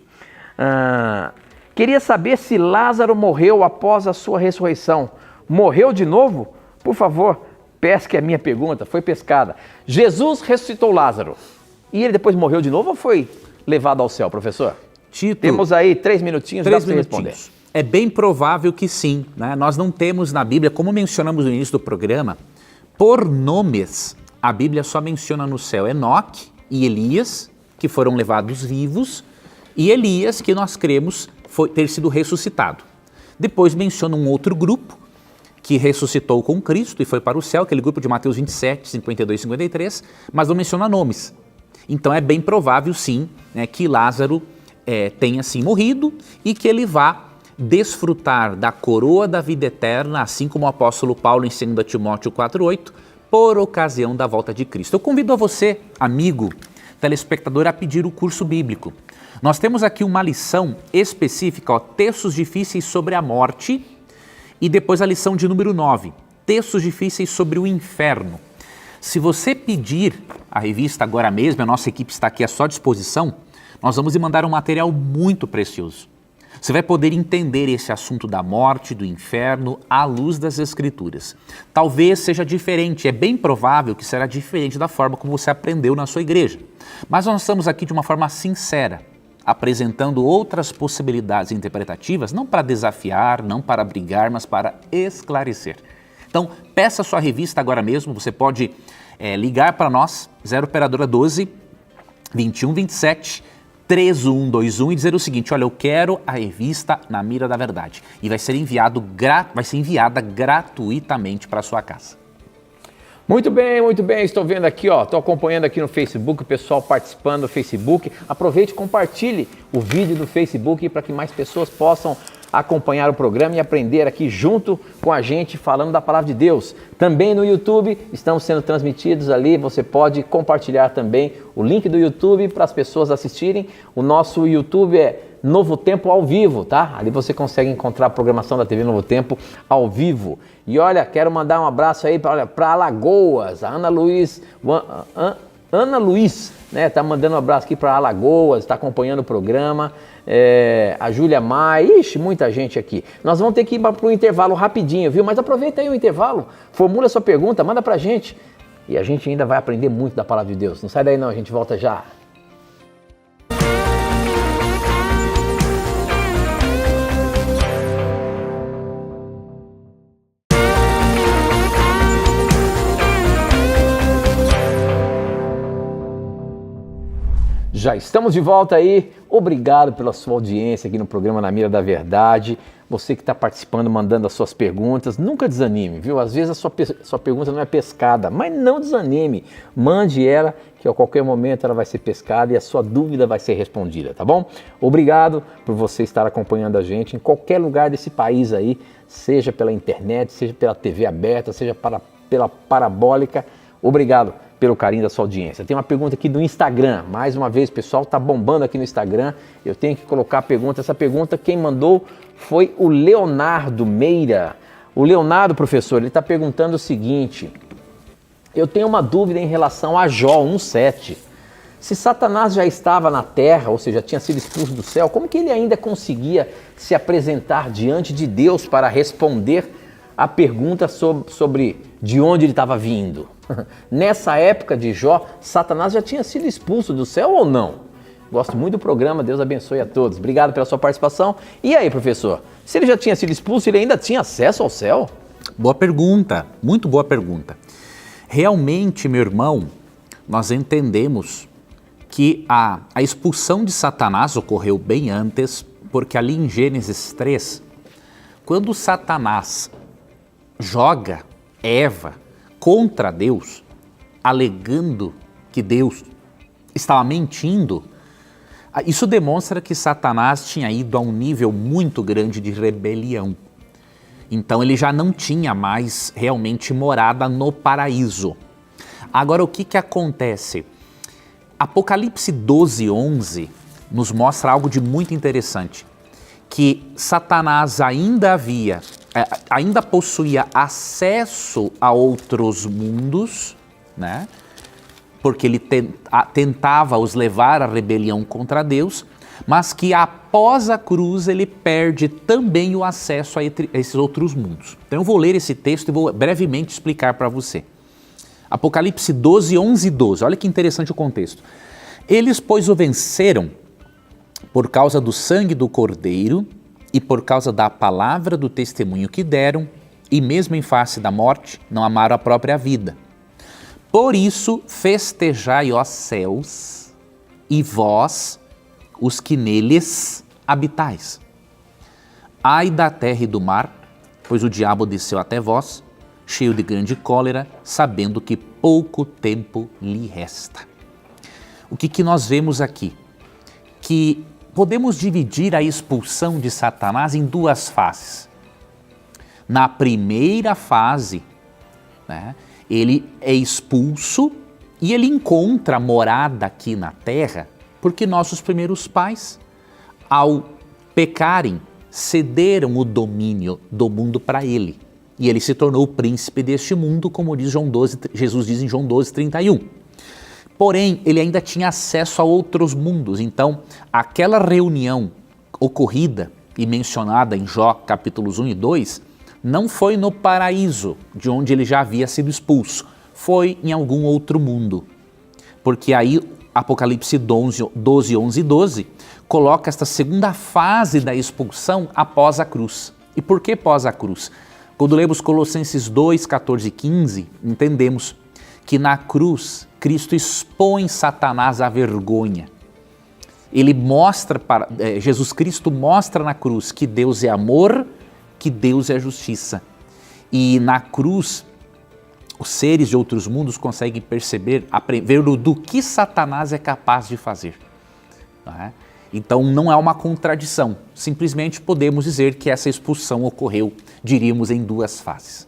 Queria saber se Lázaro morreu após a sua ressurreição. Morreu de novo? Por favor, pesque a minha pergunta. Foi pescada. Jesus ressuscitou Lázaro. E ele depois morreu de novo ou foi levado ao céu, professor? Tito, Temos aí 3 minutinhos para você responder. É bem provável que sim, né? Nós não temos na Bíblia, como mencionamos no início do programa, por nomes, a Bíblia só menciona no céu Enoque e Elias, que foram levados vivos, e Elias, que nós cremos ter sido ressuscitado. Depois menciona um outro grupo, que ressuscitou com Cristo e foi para o céu, aquele grupo de Mateus 27, 52 e 53, mas não menciona nomes. Então é bem provável, sim, né, que Lázaro tenha sim morrido e que ele vá desfrutar da coroa da vida eterna, assim como o apóstolo Paulo em 2 Timóteo 4,8, por ocasião da volta de Cristo. Eu convido a você, amigo, telespectador, a pedir o curso bíblico. Nós temos aqui uma lição específica, textos difíceis sobre a morte, e depois a lição de número 9, textos difíceis sobre o inferno. Se você pedir a revista agora mesmo, a nossa equipe está aqui à sua disposição, nós vamos lhe mandar um material muito precioso. Você vai poder entender esse assunto da morte, do inferno, à luz das Escrituras. Talvez seja diferente, é bem provável que será diferente da forma como você aprendeu na sua igreja. Mas nós estamos aqui de uma forma sincera, apresentando outras possibilidades interpretativas, não para desafiar, não para brigar, mas para esclarecer. Então, peça sua revista agora mesmo, você pode ligar para nós, 0 operadora 12 21 27 3121 e dizer o seguinte: olha, eu quero a revista Na Mira da Verdade. E vai ser enviada gratuitamente para a sua casa. Muito bem, estou vendo aqui, estou acompanhando aqui no Facebook, o pessoal participando do Facebook. Aproveite e compartilhe o vídeo do Facebook para que mais pessoas possam acompanhar o programa e aprender aqui junto com a gente falando da Palavra de Deus. Também no YouTube estamos sendo transmitidos ali, você pode compartilhar também o link do YouTube para as pessoas assistirem. O nosso YouTube é Novo Tempo ao vivo, tá? Ali você consegue encontrar a programação da TV Novo Tempo ao vivo. E olha, quero mandar um abraço aí para Alagoas, a Ana Luiz, né? Tá mandando um abraço aqui para Alagoas, está acompanhando o programa. A Júlia Mai, muita gente aqui. Nós vamos ter que ir para o intervalo rapidinho, viu? Mas aproveita aí o intervalo, formula sua pergunta, manda pra gente. E a gente ainda vai aprender muito da Palavra de Deus. Não sai daí não, a gente volta já. Já estamos de volta aí, obrigado pela sua audiência aqui no programa Na Mira da Verdade. Você que está participando, mandando as suas perguntas, nunca desanime, viu? Às vezes a sua pergunta não é pescada, mas não desanime. Mande ela, que a qualquer momento ela vai ser pescada e a sua dúvida vai ser respondida, tá bom? Obrigado por você estar acompanhando a gente em qualquer lugar desse país aí, seja pela internet, seja pela TV aberta, seja pela parabólica. Obrigado pelo carinho da sua audiência. Tem uma pergunta aqui do Instagram. Mais uma vez, pessoal, tá bombando aqui no Instagram. Eu tenho que colocar a pergunta. Essa pergunta, quem mandou foi o Leonardo Meira. O Leonardo, professor, ele está perguntando o seguinte: eu tenho uma dúvida em relação a Jó 1,7. Se Satanás já estava na terra, ou seja, tinha sido expulso do céu, como que ele ainda conseguia se apresentar diante de Deus para responder a pergunta sobre de onde ele estava vindo? Nessa época de Jó, Satanás já tinha sido expulso do céu ou não? Gosto muito do programa, Deus abençoe a todos. Obrigado pela sua participação. E aí, professor, se ele já tinha sido expulso, ele ainda tinha acesso ao céu? Boa pergunta, muito boa pergunta. Realmente, meu irmão, nós entendemos que a expulsão de Satanás ocorreu bem antes, porque ali em Gênesis 3, quando Satanás joga Eva contra Deus, alegando que Deus estava mentindo, isso demonstra que Satanás tinha ido a um nível muito grande de rebelião. Então ele já não tinha mais realmente morada no paraíso. Agora o que acontece? Apocalipse 12:11 nos mostra algo de muito interessante, que Satanás ainda possuía acesso a outros mundos, né? Porque ele tentava os levar à rebelião contra Deus, mas que após a cruz ele perde também o acesso a esses outros mundos. Então eu vou ler esse texto e vou brevemente explicar para você. Apocalipse 12, 11 e 12, olha que interessante o contexto. Eles, pois, o venceram por causa do sangue do Cordeiro e por causa da palavra do testemunho que deram, e mesmo em face da morte, não amaram a própria vida. Por isso, festejai, ó céus, e vós, os que neles habitais. Ai da terra e do mar, pois o diabo desceu até vós, cheio de grande cólera, sabendo que pouco tempo lhe resta. O que nós vemos aqui? Que podemos dividir a expulsão de Satanás em duas fases. Na primeira fase, né, ele é expulso e ele encontra morada aqui na terra, porque nossos primeiros pais, ao pecarem, cederam o domínio do mundo para ele. E ele se tornou o príncipe deste mundo, como diz Jesus diz em João 12, 31. Porém, ele ainda tinha acesso a outros mundos. Então, aquela reunião ocorrida e mencionada em Jó, capítulos 1 e 2, não foi no paraíso, de onde ele já havia sido expulso. Foi em algum outro mundo. Porque aí, Apocalipse 12, 11 e 12, coloca esta segunda fase da expulsão após a cruz. E por que após a cruz? Quando lemos Colossenses 2, 14 e 15, entendemos que na cruz, Cristo expõe Satanás à vergonha. Ele mostra, Jesus Cristo mostra na cruz que Deus é amor, que Deus é justiça. E na cruz, os seres de outros mundos conseguem perceber, ver do que Satanás é capaz de fazer. Não é? Então não é uma contradição, simplesmente podemos dizer que essa expulsão ocorreu, diríamos, em duas fases.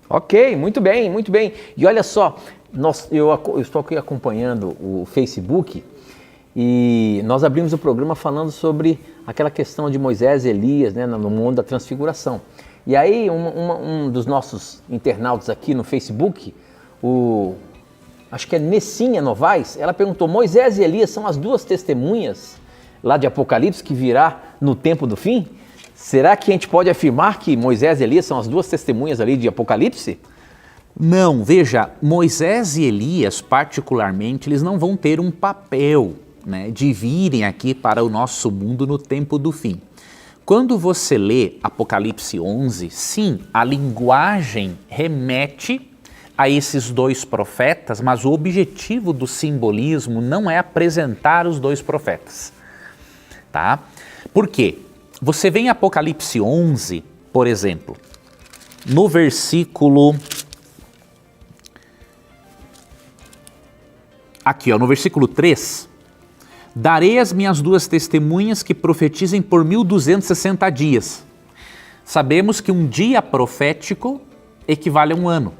Ok, muito bem, muito bem. E olha só, eu estou aqui acompanhando o Facebook e nós abrimos o programa falando sobre aquela questão de Moisés e Elias, né, no mundo da transfiguração. E aí um dos nossos internautas aqui no Facebook, acho que é Nessinha Novaes, ela perguntou: Moisés e Elias são as duas testemunhas lá de Apocalipse que virá no tempo do fim? Será que a gente pode afirmar que Moisés e Elias são as duas testemunhas ali de Apocalipse? Não, veja, Moisés e Elias particularmente, eles não vão ter um papel, né, de virem aqui para o nosso mundo no tempo do fim. Quando você lê Apocalipse 11, sim, a linguagem remete a esses dois profetas, mas o objetivo do simbolismo não é apresentar os dois profetas, tá? Por quê? Você vê em Apocalipse 11, por exemplo, no versículo... Aqui, ó, no versículo 3... Darei as minhas duas testemunhas que profetizem por 1260 dias. Sabemos que um dia profético equivale a um ano.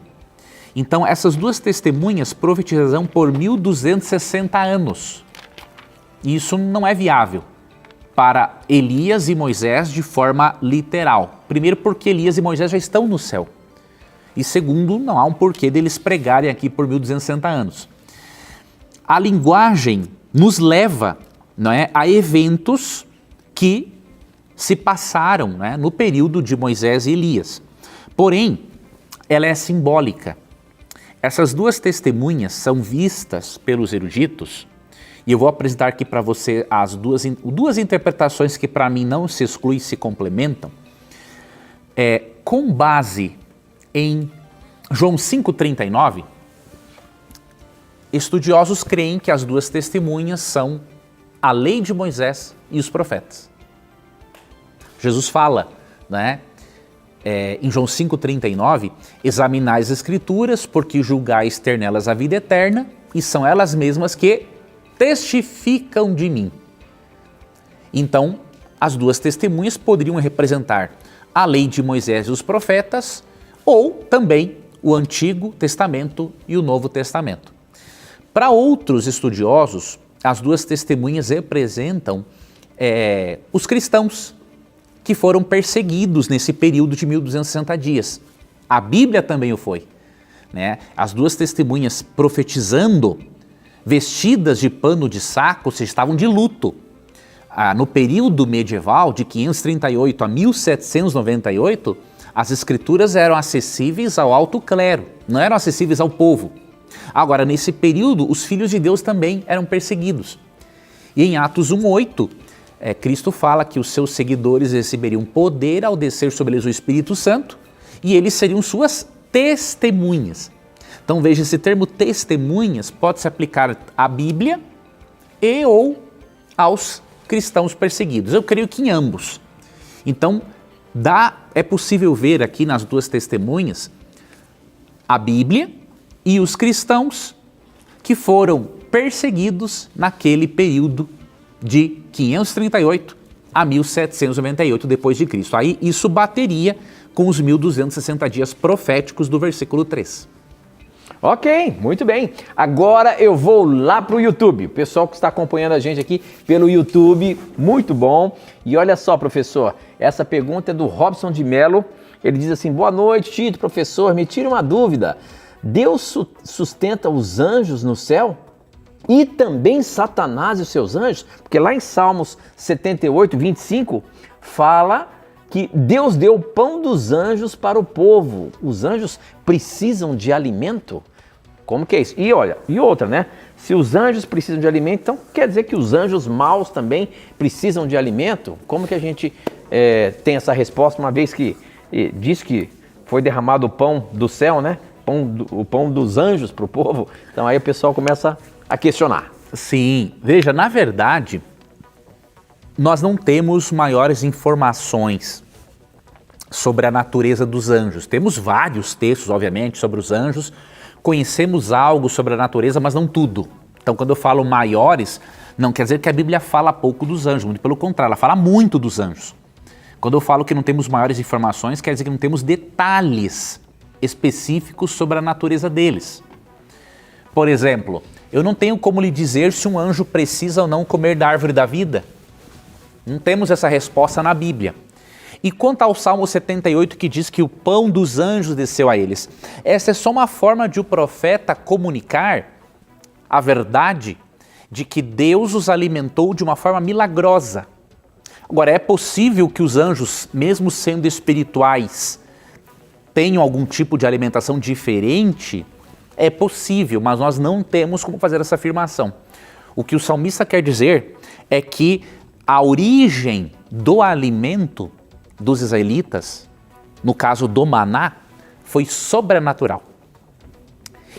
Então, essas duas testemunhas profetizarão por 1260 anos. Isso não é viável para Elias e Moisés de forma literal. Primeiro, porque Elias e Moisés já estão no céu. E segundo, não há um porquê deles pregarem aqui por 1260 anos. A linguagem nos leva, não é, a eventos que se passaram, né, no período de Moisés e Elias. Porém, ela é simbólica. Essas duas testemunhas são vistas pelos eruditos, e eu vou apresentar aqui para você as duas interpretações que para mim não se excluem, se complementam, com base em João 5,39, estudiosos creem que as duas testemunhas são a lei de Moisés e os profetas. Jesus fala, né, em João 5,39, examinai as escrituras, porque julgais ter nelas a vida eterna, e são elas mesmas que testificam de mim. Então, as duas testemunhas poderiam representar a lei de Moisés e os profetas, ou também o Antigo Testamento e o Novo Testamento. Para outros estudiosos, as duas testemunhas representam os cristãos que foram perseguidos nesse período de 1260 dias. A Bíblia também o foi, né? As duas testemunhas profetizando, vestidas de pano de saco, se estavam de luto. no período medieval, de 538 a 1798, as escrituras eram acessíveis ao alto clero, não eram acessíveis ao povo. Agora, nesse período, os filhos de Deus também eram perseguidos. E em Atos 1:8, Cristo fala que os seus seguidores receberiam poder ao descer sobre eles o Espírito Santo e eles seriam suas testemunhas. Então veja, esse termo testemunhas pode se aplicar à Bíblia e ou aos cristãos perseguidos. Eu creio que em ambos. Então é possível ver aqui nas duas testemunhas a Bíblia e os cristãos que foram perseguidos naquele período de 538 a 1798 depois de Cristo. Aí isso bateria com os 1260 dias proféticos do versículo 3. Ok, muito bem. Agora eu vou lá para o YouTube. O pessoal que está acompanhando a gente aqui pelo YouTube, muito bom. E olha só, professor, essa pergunta é do Robson de Mello. Ele diz assim: boa noite, Tito, professor, me tira uma dúvida. Deus sustenta os anjos no céu? E também Satanás e os seus anjos? Porque lá em Salmos 78, 25, fala que Deus deu o pão dos anjos para o povo. Os anjos precisam de alimento? Como que é isso? E olha, e outra, né? Se os anjos precisam de alimento, então quer dizer que os anjos maus também precisam de alimento? Como que a gente tem essa resposta, uma vez que diz que foi derramado o pão do céu, né? O pão dos anjos para o povo? Então aí o pessoal começa a questionar. Sim, veja, na verdade, nós não temos maiores informações sobre a natureza dos anjos. Temos vários textos, obviamente, sobre os anjos, conhecemos algo sobre a natureza, mas não tudo. Então, quando eu falo maiores, não quer dizer que a Bíblia fala pouco dos anjos, muito pelo contrário, ela fala muito dos anjos. Quando eu falo que não temos maiores informações, quer dizer que não temos detalhes específicos sobre a natureza deles. Por exemplo, eu não tenho como lhe dizer se um anjo precisa ou não comer da árvore da vida. Não temos essa resposta na Bíblia. E quanto ao Salmo 78, que diz que o pão dos anjos desceu a eles, essa é só uma forma de o profeta comunicar a verdade de que Deus os alimentou de uma forma milagrosa. Agora, é possível que os anjos, mesmo sendo espirituais, tenham algum tipo de alimentação diferente? É possível, mas nós não temos como fazer essa afirmação. O que o salmista quer dizer é que a origem do alimento dos israelitas, no caso do maná, foi sobrenatural.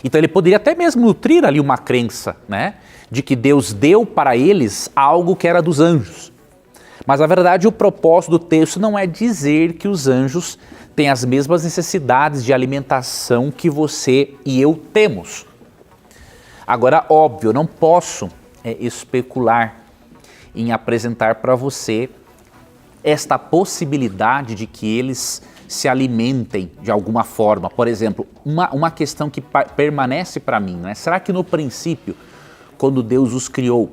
Então ele poderia até mesmo nutrir ali uma crença, né, de que Deus deu para eles algo que era dos anjos. Mas na verdade o propósito do texto não é dizer que os anjos têm as mesmas necessidades de alimentação que você e eu temos. Agora, óbvio, eu não posso especular em apresentar para você esta possibilidade de que eles se alimentem de alguma forma. Por exemplo, uma questão que permanece para mim, né? Será que no princípio, quando Deus os criou,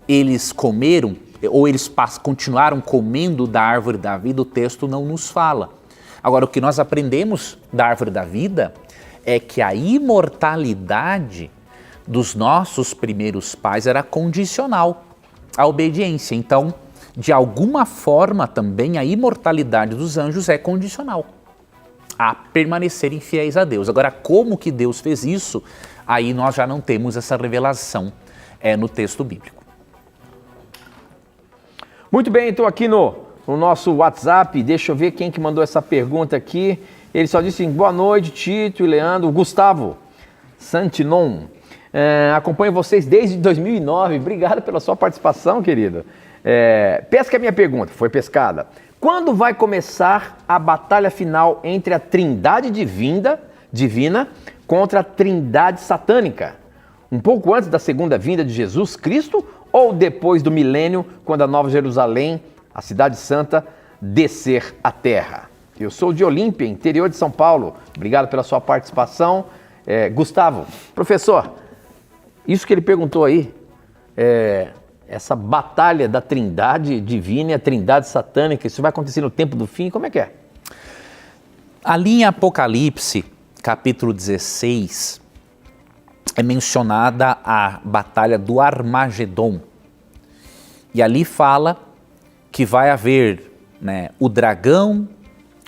eles comeram ou eles continuaram comendo da árvore da vida? O texto não nos fala. Agora, o que nós aprendemos da árvore da vida é que a imortalidade dos nossos primeiros pais era condicional à obediência. Então, de alguma forma também a imortalidade dos anjos é condicional a permanecerem fiéis a Deus. Agora, como que Deus fez isso? Aí nós já não temos essa revelação no texto bíblico. Muito bem, então aqui no nosso WhatsApp, deixa eu ver quem que mandou essa pergunta aqui. Ele só disse assim: boa noite, Tito e Leandro. Gustavo Santinon, acompanho vocês desde 2009. Obrigado pela sua participação, querido. Pesca a minha pergunta, foi pescada. Quando vai começar a batalha final entre a trindade divina contra a trindade satânica? Um pouco antes da segunda vinda de Jesus Cristo ou depois do milênio, quando a Nova Jerusalém, a cidade santa, descer à terra? Eu sou de Olímpia, interior de São Paulo. Obrigado pela sua participação. Gustavo, professor, isso que ele perguntou aí, essa batalha da trindade divina e a trindade satânica, isso vai acontecer no tempo do fim? Como é que é? Ali em Apocalipse, capítulo 16, é mencionada a batalha do Armagedon, E ali fala que vai haver, né, o dragão,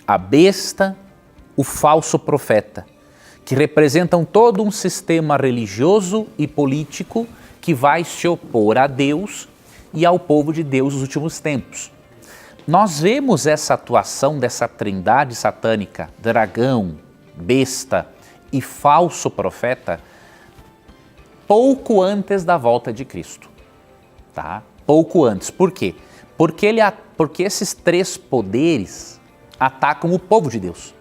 a besta, o falso profeta, que representam todo um sistema religioso e político que vai se opor a Deus e ao povo de Deus nos últimos tempos. Nós vemos essa atuação dessa trindade satânica, dragão, besta e falso profeta, pouco antes da volta de Cristo. Tá? Pouco antes. Por quê? Porque esses três poderes atacam o povo de Deus.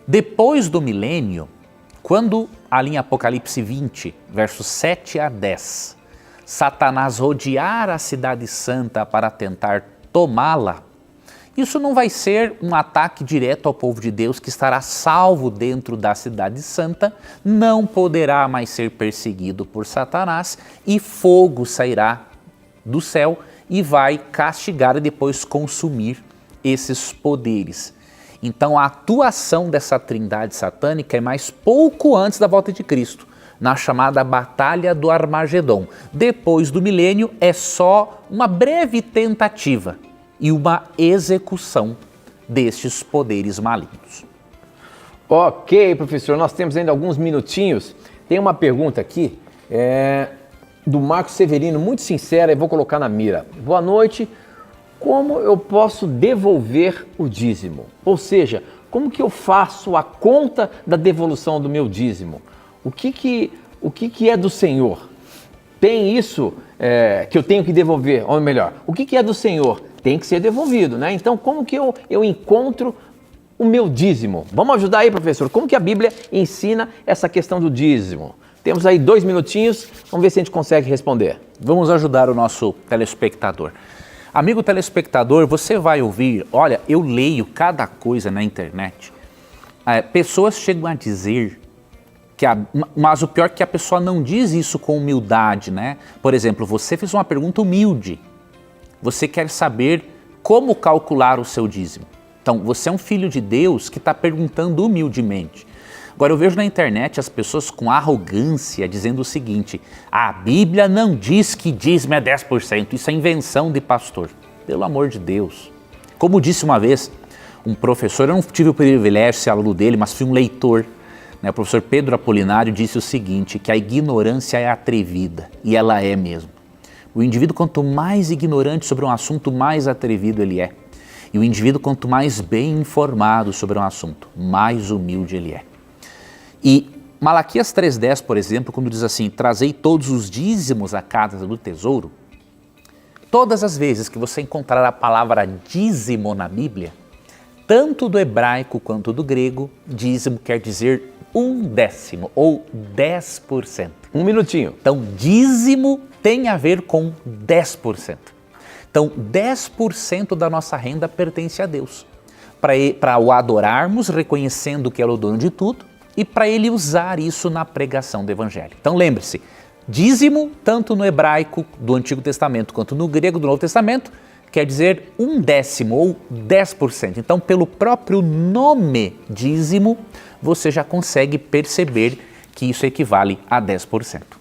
Depois do milênio, quando ali em Apocalipse 20, versos 7 a 10, Satanás rodear a cidade santa para tentar tomá-la, isso não vai ser um ataque direto ao povo de Deus que estará salvo dentro da cidade santa, não poderá mais ser perseguido por Satanás e fogo sairá do céu e vai castigar e depois consumir esses poderes. Então a atuação dessa trindade satânica é mais pouco antes da volta de Cristo, na chamada Batalha do Armagedon. Depois do milênio é só uma breve tentativa e uma execução destes poderes malignos. Ok, professor, nós temos ainda alguns minutinhos. Tem uma pergunta aqui do Marcos Severino, muito sincera, e vou colocar na mira. Boa noite. Como eu posso devolver o dízimo? Ou seja, como que eu faço a conta da devolução do meu dízimo? O que é do Senhor? Tem isso que eu tenho que devolver, ou melhor, o que é do Senhor? Tem que ser devolvido, né? Então, como que eu encontro o meu dízimo? Vamos ajudar aí, professor. Como que a Bíblia ensina essa questão do dízimo? Temos aí 2 minutinhos, vamos ver se a gente consegue responder. Vamos ajudar o nosso telespectador. Amigo telespectador, você vai ouvir, olha, eu leio cada coisa na internet. Pessoas chegam a dizer mas o pior é que a pessoa não diz isso com humildade, né? Por exemplo, você fez uma pergunta humilde. Você quer saber como calcular o seu dízimo. Então, você é um filho de Deus que está perguntando humildemente. Agora, eu vejo na internet as pessoas com arrogância dizendo o seguinte: a Bíblia não diz que dízimo é 10%, isso é invenção de pastor. Pelo amor de Deus. Como disse uma vez um professor, eu não tive o privilégio de ser aluno dele, mas fui um leitor. O professor Pedro Apolinário disse o seguinte, que a ignorância é atrevida, e ela é mesmo. O indivíduo, quanto mais ignorante sobre um assunto, mais atrevido ele é. E o indivíduo, quanto mais bem informado sobre um assunto, mais humilde ele é. E Malaquias 3,10, por exemplo, quando diz assim, trazei todos os dízimos à casa do tesouro, todas as vezes que você encontrar a palavra dízimo na Bíblia, tanto do hebraico quanto do grego, dízimo quer dizer 1/10 ou 10%. Um minutinho. Então, dízimo tem a ver com 10%. Então, 10% da nossa renda pertence a Deus. Para o adorarmos, reconhecendo que Ele é o dono de tudo, e para Ele usar isso na pregação do Evangelho. Então, lembre-se, dízimo, tanto no hebraico do Antigo Testamento quanto no grego do Novo Testamento, quer dizer 1/10 ou 10%. Então, pelo próprio nome dízimo, você já consegue perceber que isso equivale a 10%.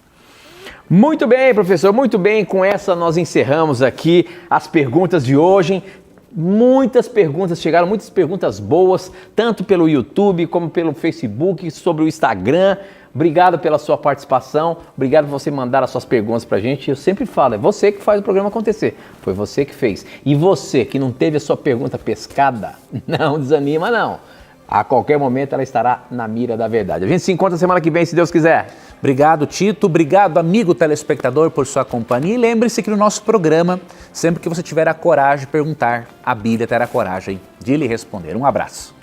Muito bem, professor, muito bem. Com essa nós encerramos aqui as perguntas de hoje. Muitas perguntas chegaram, muitas perguntas boas, tanto pelo YouTube como pelo Facebook, sobre o Instagram. Obrigado pela sua participação, obrigado por você mandar as suas perguntas pra gente. Eu sempre falo, é você que faz o programa acontecer, foi você que fez. E você que não teve a sua pergunta pescada, não desanima não. A qualquer momento ela estará na mira da verdade. A gente se encontra semana que vem, se Deus quiser. Obrigado, Tito. Obrigado, amigo telespectador, por sua companhia. E lembre-se que no nosso programa, sempre que você tiver a coragem de perguntar, a Bíblia terá coragem de lhe responder. Um abraço.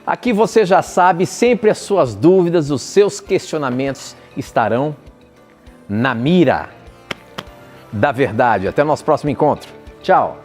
Aqui você já sabe, sempre as suas dúvidas, os seus questionamentos estarão na mira da verdade. Até o nosso próximo encontro. Tchau.